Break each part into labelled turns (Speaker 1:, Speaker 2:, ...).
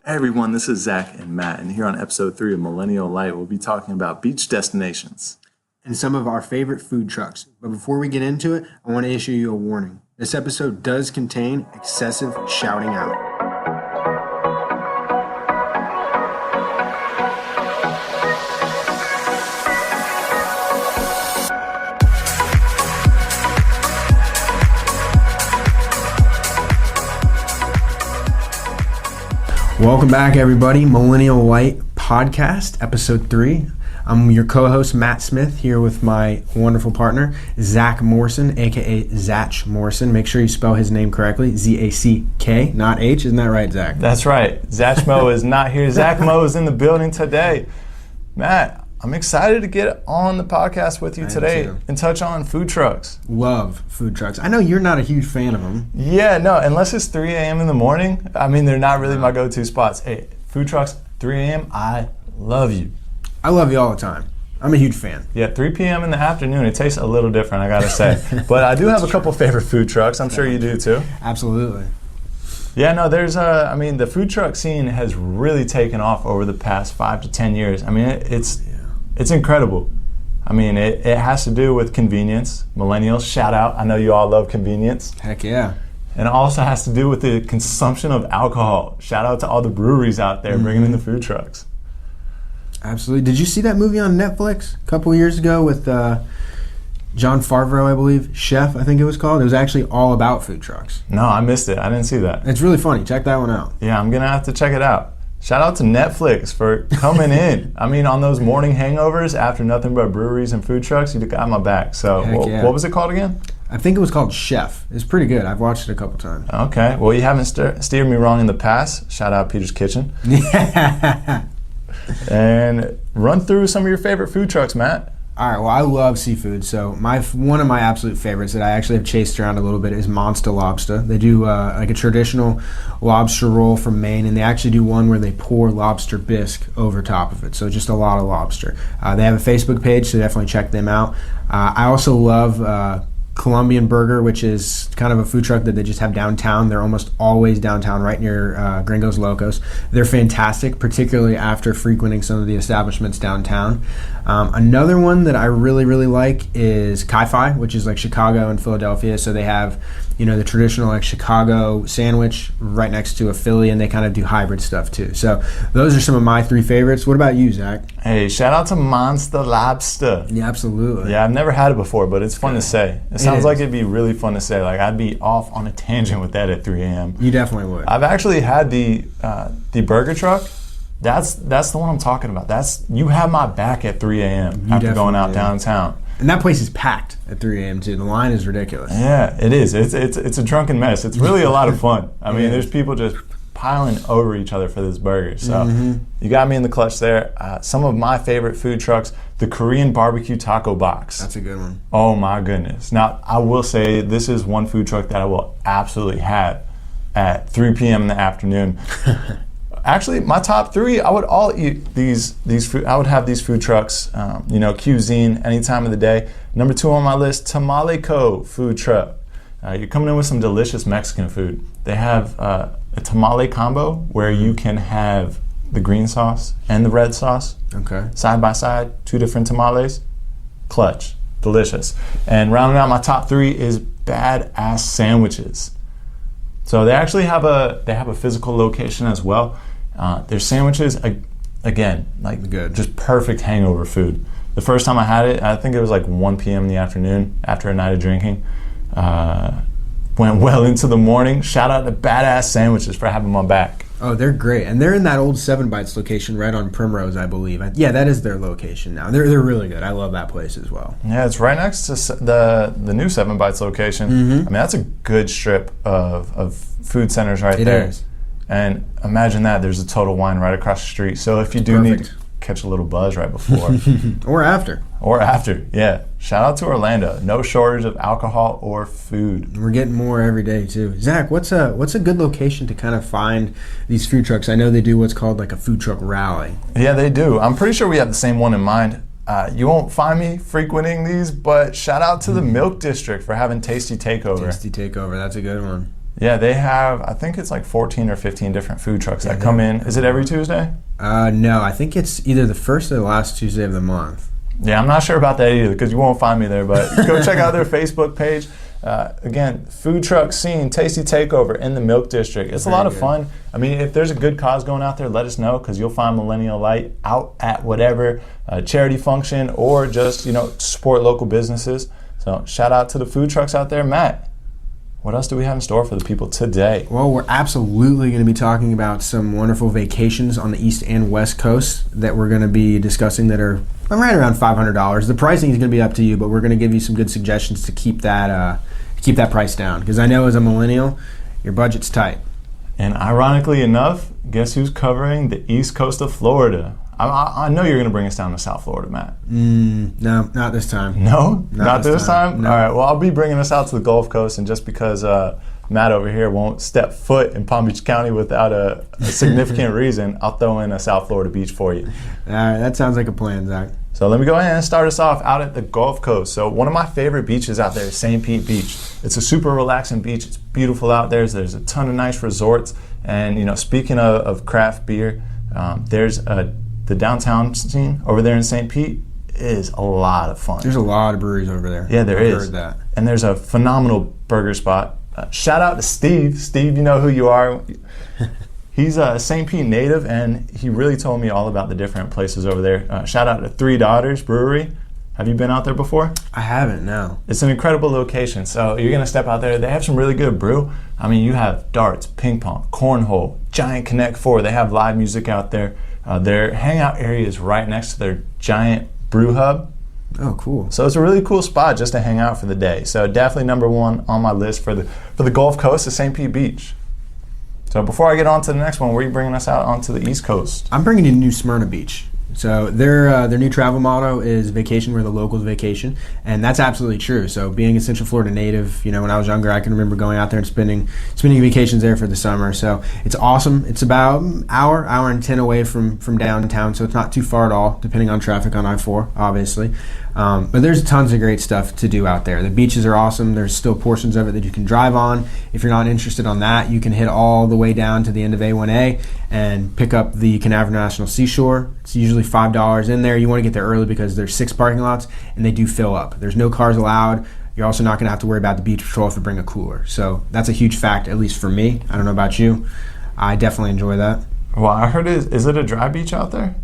Speaker 1: Hey everyone, this is Zack and Matt, and here on episode 3 of Millennial Lite, we'll be talking about beach destinations.
Speaker 2: And some of our favorite food trucks. But before we get into it, I want to issue you a warning. This episode does contain excessive shouting out. Welcome back, everybody. Millennial Lite Podcast, episode 3. I'm your co-host, Matt Smith, here with my wonderful partner, Zack Morrison, a.k.a. Zach Morrison. Make sure you spell his name correctly, Z-A-C-K, not H. Isn't that right, Zack?
Speaker 1: That's right. Zach Mo is not here. Zach Mo is in the building today. Matt, I'm excited to get on the podcast with you today and touch on food trucks.
Speaker 2: Love food trucks. I know you're not a huge fan of them.
Speaker 1: Yeah, no, unless it's 3 a.m. in the morning. I mean, they're not really my go-to spots. Hey, food trucks, 3 a.m., I love you.
Speaker 2: I love you all the time. I'm a huge fan.
Speaker 1: Yeah, 3 p.m. in the afternoon, it tastes a little different, I gotta say. But I do have a couple favorite food trucks. I'm sure you do too.
Speaker 2: Absolutely.
Speaker 1: Yeah, no, the food truck scene has really taken off over the past 5 to 10 years. I mean, it's incredible. I mean, it has to do with convenience. Millennials, shout out. I know you all love convenience.
Speaker 2: Heck yeah.
Speaker 1: And it also has to do with the consumption of alcohol. Shout out to all the breweries out there bringing in the food trucks.
Speaker 2: Absolutely. Did you see that movie on Netflix a couple years ago with John Favreau, I believe? Chef, I think it was called. It was actually all about food trucks.
Speaker 1: No, I missed it. I didn't see that.
Speaker 2: It's really funny. Check that one out.
Speaker 1: Yeah, I'm going to have to check it out. Shout out to Netflix for coming in. I mean, on those morning hangovers after nothing but breweries and food trucks, you got my back. So what was it called again?
Speaker 2: I think it was called Chef. It's pretty good. I've watched it a couple times.
Speaker 1: Okay. Well, you haven't steered me wrong in the past. Shout out Peter's Kitchen. And run through some of your favorite food trucks, Matt.
Speaker 2: All right, well, I love seafood, so one of my absolute favorites that I actually have chased around a little bit is Monster Lobster. They do like a traditional lobster roll from Maine, and they actually do one where they pour lobster bisque over top of it, so just a lot of lobster. They have a Facebook page, so definitely check them out. I also love Colombian Burger, which is kind of a food truck that they just have downtown. They're almost always downtown, right near Gringos Locos. They're fantastic, particularly after frequenting some of the establishments downtown. Another one that I really, really like is Ki-Fi, which is like Chicago and Philadelphia. So they have, the traditional like Chicago sandwich right next to a Philly, and they kind of do hybrid stuff too. So those are some of my 3 favorites. What about you, Zach?
Speaker 1: Hey, shout out to Monster Lobster.
Speaker 2: Yeah, absolutely.
Speaker 1: Yeah, I've never had it before, but it's fun to say. It sounds like it'd be really fun to say. Like, I'd be off on a tangent with that at 3 a.m.
Speaker 2: You definitely would.
Speaker 1: I've actually had the burger truck. That's the one I'm talking about. You have my back at 3 a.m. after going out downtown.
Speaker 2: And that place is packed at 3 a.m. too. The line is ridiculous.
Speaker 1: Yeah, it is. It's a drunken mess. It's really a lot of fun. I mean, there's people just piling over each other for this burger. So you got me in the clutch there. Some of my favorite food trucks, the Korean barbecue taco box.
Speaker 2: That's a good one.
Speaker 1: Oh my goodness. Now, I will say this is one food truck that I will absolutely have at 3 p.m. in the afternoon. Actually, my top 3, I would all eat these food. I would have these food trucks, cuisine any time of the day. Number 2 on my list, Tamale Co. food truck. You're coming in with some delicious Mexican food. They have a tamale combo where you can have the green sauce and the red sauce.
Speaker 2: Okay.
Speaker 1: Side by side, 2 different tamales. Clutch, delicious. And rounding out my top 3 is badass sandwiches. So they actually have a physical location as well. Their sandwiches, again, like
Speaker 2: good,
Speaker 1: just perfect hangover food. The first time I had it, I think it was like 1 p.m. in the afternoon after a night of drinking. Went well into the morning. Shout out to Badass Sandwiches for having my back.
Speaker 2: Oh, they're great. And they're in that old 7 Bites location right on Primrose, I believe. Yeah, that is their location now. They're really good. I love that place as well.
Speaker 1: Yeah, it's right next to the new 7 Bites location. I mean, that's a good strip of food centers right there. It is. And imagine that, there's a Total Wine right across the street. So if you do need to catch a little buzz right before.
Speaker 2: Or after.
Speaker 1: Or after, yeah. Shout out to Orlando. No shortage of alcohol or food.
Speaker 2: We're getting more every day too. Zach, what's a good location to kind of find these food trucks? I know they do what's called like a food truck rally.
Speaker 1: Yeah, they do. I'm pretty sure we have the same one in mind. You won't find me frequenting these, but shout out to the Milk District for having Tasty Takeover.
Speaker 2: Tasty Takeover, that's a good one.
Speaker 1: Yeah, they have, I think it's like 14 or 15 different food trucks that come in. Is it every Tuesday?
Speaker 2: No, I think it's either the first or the last Tuesday of the month.
Speaker 1: Yeah, I'm not sure about that either because you won't find me there, but go check out their Facebook page. Again, food truck scene, tasty takeover in the Milk District. It's a lot of fun. I mean, if there's a good cause going out there, let us know because you'll find Millennial Lite out at whatever charity function or just, support local businesses. So shout out to the food trucks out there. Matt, what else do we have in store for the people today?
Speaker 2: Well, we're absolutely going to be talking about some wonderful vacations on the East and West Coast that we're going to be discussing that are right around $500. The pricing is going to be up to you, but we're going to give you some good suggestions to keep that price down. Because I know as a millennial, your budget's tight.
Speaker 1: And ironically enough, guess who's covering the East Coast of Florida? I know you're going to bring us down to South Florida, Matt.
Speaker 2: No, not this time.
Speaker 1: No? Not this time?
Speaker 2: No.
Speaker 1: All right, well, I'll be bringing us out to the Gulf Coast, and just because Matt over here won't step foot in Palm Beach County without a significant reason, I'll throw in a South Florida beach for you.
Speaker 2: All right, that sounds like a plan, Zach.
Speaker 1: So let me go ahead and start us off out at the Gulf Coast. So one of my favorite beaches out there is St. Pete Beach. It's a super relaxing beach. It's beautiful out there. There's a ton of nice resorts. And, speaking of craft beer, there's the downtown scene over there in St. Pete is a lot of fun.
Speaker 2: There's a lot of breweries over there.
Speaker 1: Yeah, there is.
Speaker 2: Heard that.
Speaker 1: And there's a phenomenal burger spot. Shout out to Steve. Steve, you know who you are. He's a St. Pete native, and he really told me all about the different places over there. Shout out to Three Daughters Brewery. Have you been out there before?
Speaker 2: I haven't, no.
Speaker 1: It's an incredible location. So you're going to step out there. They have some really good brew. I mean, you have darts, ping pong, cornhole, giant Connect 4. They have live music out there. Their hangout area is right next to their giant brew hub.
Speaker 2: Oh, cool.
Speaker 1: So it's a really cool spot just to hang out for the day. So definitely number one on my list for the Gulf Coast is St. Pete Beach. So before I get on to the next one, where are you bringing us out onto the East Coast?
Speaker 2: I'm bringing you New Smyrna Beach. So their new travel motto is vacation where the locals vacation, and that's absolutely true. So being a Central Florida native, when I was younger, I can remember going out there and spending vacations there for the summer. So it's awesome. It's about an hour and 10 away from downtown, so it's not too far at all, depending on traffic on I-4, obviously. But there's tons of great stuff to do out there. The beaches are awesome. There's still portions of it that you can drive on. If you're not interested on that, you can hit all the way down to the end of A1A and pick up the Canaveral National Seashore. It's usually $5 in there. You want to get there early because there's 6 parking lots and they do fill up. There's no cars allowed. You're also not going to have to worry about the beach patrol if you bring a cooler. So that's a huge fact, at least for me. I don't know about you. I definitely enjoy that.
Speaker 1: Well, I heard is it a dry beach out there?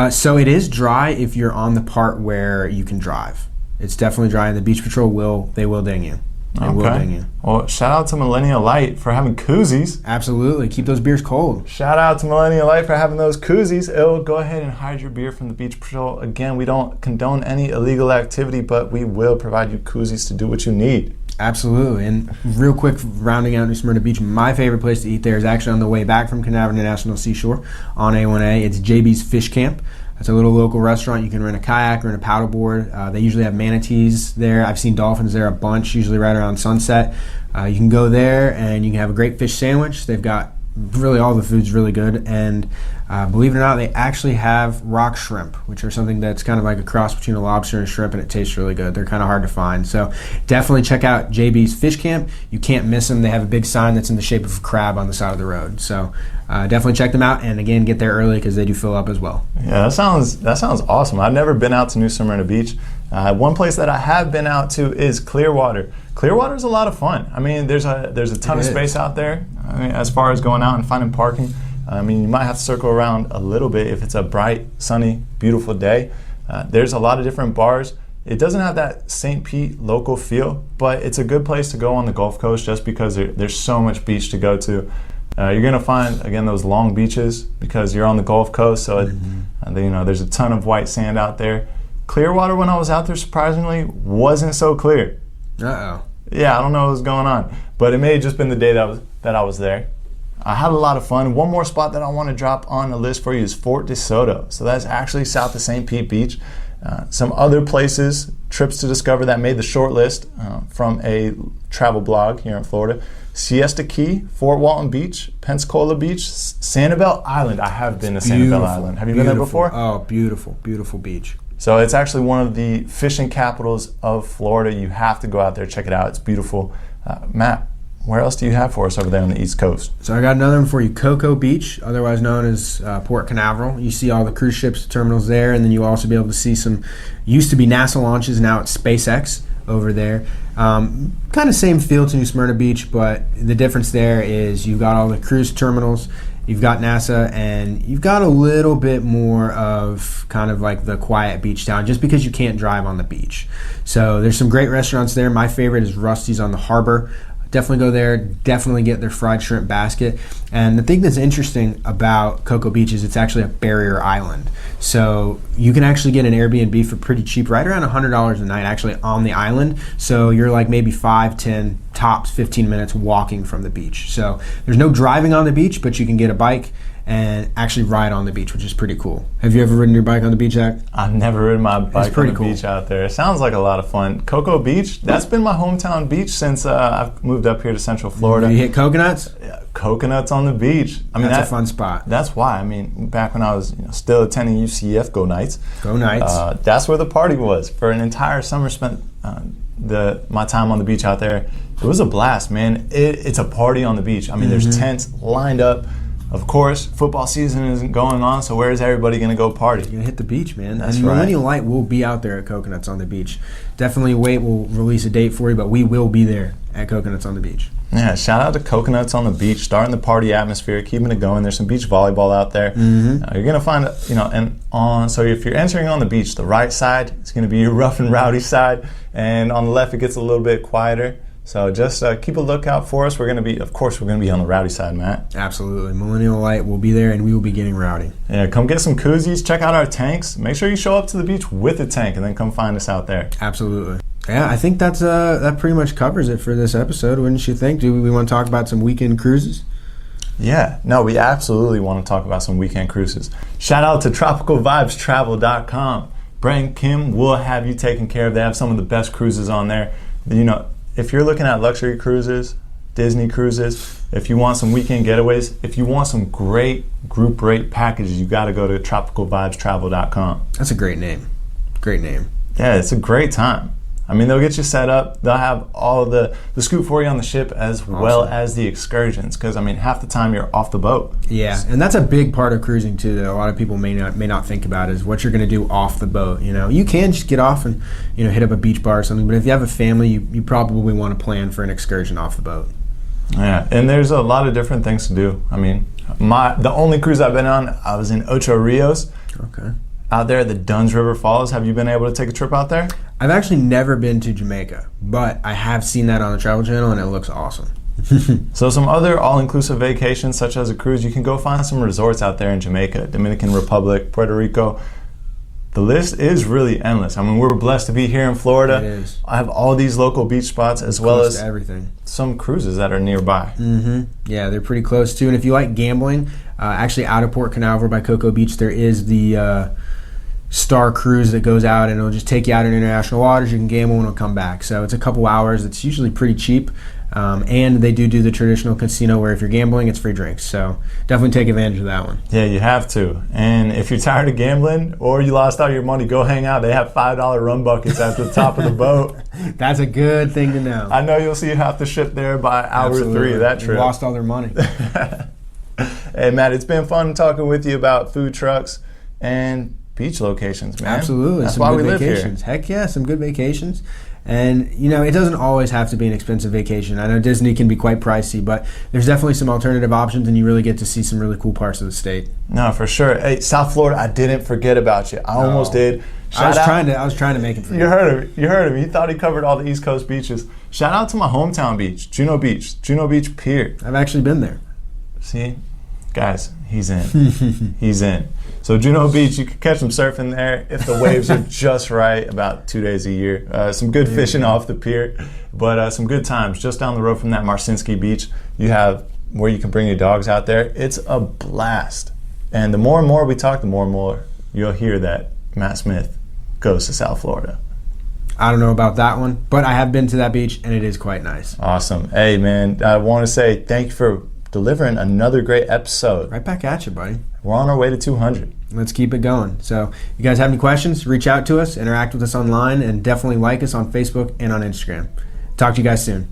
Speaker 2: So it is dry if you're on the part where you can drive. It's definitely dry, and the beach patrol will ding you. They will ding you.
Speaker 1: Well, shout out to Millennial Lite for having koozies.
Speaker 2: Absolutely. Keep those beers cold.
Speaker 1: Shout out to Millennial Lite for having those koozies. It'll go ahead and hide your beer from the beach patrol. Again, we don't condone any illegal activity, but we will provide you koozies to do what you need.
Speaker 2: Absolutely. And real quick, rounding out New Smyrna Beach, my favorite place to eat there is actually on the way back from Canaveral National Seashore on A1A. It's JB's Fish Camp. It's a little local restaurant. You can rent a kayak, rent a paddleboard. They usually have manatees there. I've seen dolphins there a bunch, usually right around sunset. You can go there and you can have a great fish sandwich. They've got really all the food's really good. And believe it or not, they actually have rock shrimp, which are something that's kind of like a cross between a lobster and a shrimp, and it tastes really good. They're kind of hard to find. So definitely check out JB's Fish Camp. You can't miss them. They have a big sign that's in the shape of a crab on the side of the road. So definitely check them out, and again, get there early because they do fill up as well.
Speaker 1: Yeah, that sounds awesome. I've never been out to New Smyrna Beach. One place that I have been out to is Clearwater. Clearwater is a lot of fun. I mean, there's a ton of space out there. I mean, as far as going out and finding parking. I mean, you might have to circle around a little bit if it's a bright, sunny, beautiful day. There's a lot of different bars. It doesn't have that St. Pete local feel, but it's a good place to go on the Gulf Coast just because there's so much beach to go to. You're going to find, again, those long beaches because you're on the Gulf Coast, so there's a ton of white sand out there. Clearwater, when I was out there, surprisingly, wasn't so clear.
Speaker 2: Uh-oh.
Speaker 1: Yeah, I don't know what was going on, but it may have just been the day that I was there. I had a lot of fun. One more spot that I want to drop on the list for you is Fort DeSoto. So that's actually south of St. Pete Beach. Some other places, trips to discover that made the short list from a travel blog here in Florida. Siesta Key, Fort Walton Beach, Pensacola Beach, Sanibel Island. I have been to Sanibel Island. Have you been there before?
Speaker 2: Oh, beautiful, beautiful beach.
Speaker 1: So it's actually one of the fishing capitals of Florida. You have to go out there, check it out. It's beautiful. Matt, where else do you have for us over there on the East Coast?
Speaker 2: So I got another one for you, Cocoa Beach, otherwise known as Port Canaveral. You see all the cruise ships terminals there, and then you'll also be able to see some, used to be NASA launches, now it's SpaceX over there. Kind of same feel to New Smyrna Beach, but the difference there is you've got all the cruise terminals, you've got NASA, and you've got a little bit more of kind of like the quiet beach town, just because you can't drive on the beach. So there's some great restaurants there. My favorite is Rusty's on the Harbor. Definitely go there, definitely get their fried shrimp basket. And the thing that's interesting about Cocoa Beach is it's actually a barrier island. So you can actually get an Airbnb for pretty cheap, right around $100 a night actually on the island. So you're like maybe 5, 10, tops 15 minutes walking from the beach. So there's no driving on the beach, but you can get a bike and actually ride on the beach, which is pretty cool. Have you ever ridden your bike on the beach, Zach?
Speaker 1: I've never ridden my bike on the beach out there. It sounds like a lot of fun. Cocoa Beach, that's been my hometown beach since I've moved up here to Central Florida.
Speaker 2: You hit coconuts?
Speaker 1: Yeah, coconuts on the beach. I mean,
Speaker 2: that's a fun spot.
Speaker 1: That's why. I mean, back when I was still attending UCF, Go Knights.
Speaker 2: Go Knights.
Speaker 1: That's where the party was. For an entire summer spent my time on the beach out there. It was a blast, man. It's a party on the beach. I mean, there's tents lined up. Of course, football season isn't going on, so where is everybody going to go party?
Speaker 2: You're going to hit the beach, man.
Speaker 1: That's
Speaker 2: and
Speaker 1: right.
Speaker 2: Millennial Lite will be out there at Coconuts on the Beach. Definitely wait. We'll release a date for you, but we will be there at Coconuts on the Beach.
Speaker 1: Yeah, shout out to Coconuts on the Beach, starting the party atmosphere, keeping it going. There's some beach volleyball out there. You're going to find, so if you're entering on the beach, the right side is going to be your rough and rowdy side, and on the left it gets a little bit quieter. So just keep a lookout for us. We're going to be on the rowdy side, Matt.
Speaker 2: Absolutely. Millennial Lite will be there, and we will be getting rowdy.
Speaker 1: Yeah, come get some koozies. Check out our tanks. Make sure you show up to the beach with a tank, and then come find us out there.
Speaker 2: Absolutely. Yeah, I think that pretty much covers it for this episode, wouldn't you think? Do we want to talk about some weekend cruises?
Speaker 1: Yeah, no, we absolutely want to talk about some weekend cruises. Shout out to TropicalVibesTravel.com. Brent and Kim will have you taken care of. They have some of the best cruises on there. If you're looking at luxury cruises, Disney cruises, if you want some weekend getaways, if you want some great group rate packages, you got to go to TropicalVibesTravel.com.
Speaker 2: That's a great name. Great name.
Speaker 1: Yeah, it's a great time. I mean, they'll get you set up. They'll have all of the scoop for you on the ship as well as the excursions, because, I mean, half the time you're off the boat.
Speaker 2: Yeah, and that's a big part of cruising, too, that a lot of people may not think about is what you're going to do off the boat. You can just get off and, hit up a beach bar or something, but if you have a family, you probably want to plan for an excursion off the boat.
Speaker 1: Yeah, and there's a lot of different things to do. I mean, the only cruise I've been on, I was in Ocho Rios.
Speaker 2: Okay. Out
Speaker 1: there at the Dunn's River Falls. Have you been able to take a trip out there?
Speaker 2: I've actually never been to Jamaica, but I have seen that on the Travel Channel, and it looks awesome.
Speaker 1: So some other all-inclusive vacations, such as a cruise, you can go find some resorts out there in Jamaica, Dominican Republic, Puerto Rico. The list is really endless. I mean, we're blessed to be here in Florida.
Speaker 2: It is.
Speaker 1: I have all these local beach spots as well as
Speaker 2: everything.
Speaker 1: Some cruises that are nearby.
Speaker 2: Yeah, they're pretty close too. And if you like gambling, actually out of Port Canaveral by Cocoa Beach, there is the Star Cruise that goes out, and it'll just take you out in international waters. You can gamble and it'll come back. So it's a couple hours. It's usually pretty cheap. And they do the traditional casino where if you're gambling, it's free drinks. So definitely take advantage of that one.
Speaker 1: Yeah, you have to. And if you're tired of gambling or you lost all your money, go hang out. They have $5 rum buckets at the top of the boat.
Speaker 2: That's a good thing to know.
Speaker 1: I know you'll see half the ship there by hour 3 of that trip.
Speaker 2: They lost all their money.
Speaker 1: Hey, Matt, it's been fun talking with you about food trucks and beach locations, man.
Speaker 2: Absolutely.
Speaker 1: That's
Speaker 2: some
Speaker 1: why
Speaker 2: good
Speaker 1: we live
Speaker 2: vacations.
Speaker 1: here.
Speaker 2: Heck yeah, some good vacations. And, it doesn't always have to be an expensive vacation. I know Disney can be quite pricey, but there's definitely some alternative options, and you really get to see some really cool parts of the state.
Speaker 1: No, for sure. Hey, South Florida, I didn't forget about you. I almost did.
Speaker 2: I was trying to make him forget.
Speaker 1: You heard him. He thought he covered all the East Coast beaches. Shout out to my hometown beach, Juno Beach Pier.
Speaker 2: I've actually been there.
Speaker 1: See? Guys, he's in. He's in. So Juno Beach, you can catch them surfing there if the waves are just right, about 2 days a year. Some good fishing off the pier, but some good times. Just down the road from that Marcinski Beach, you have where you can bring your dogs out there. It's a blast. And the more and more we talk, the more and more you'll hear that Matt Smith goes to South Florida.
Speaker 2: I don't know about that one, but I have been to that beach, and it is quite nice.
Speaker 1: Awesome. Hey, man, I want to say thank you for delivering another great episode.
Speaker 2: Right back at you, buddy.
Speaker 1: We're on our way to 200.
Speaker 2: Let's keep it going. So you guys have any questions, reach out to us, interact with us online, and definitely like us on Facebook and on Instagram. Talk to you guys soon.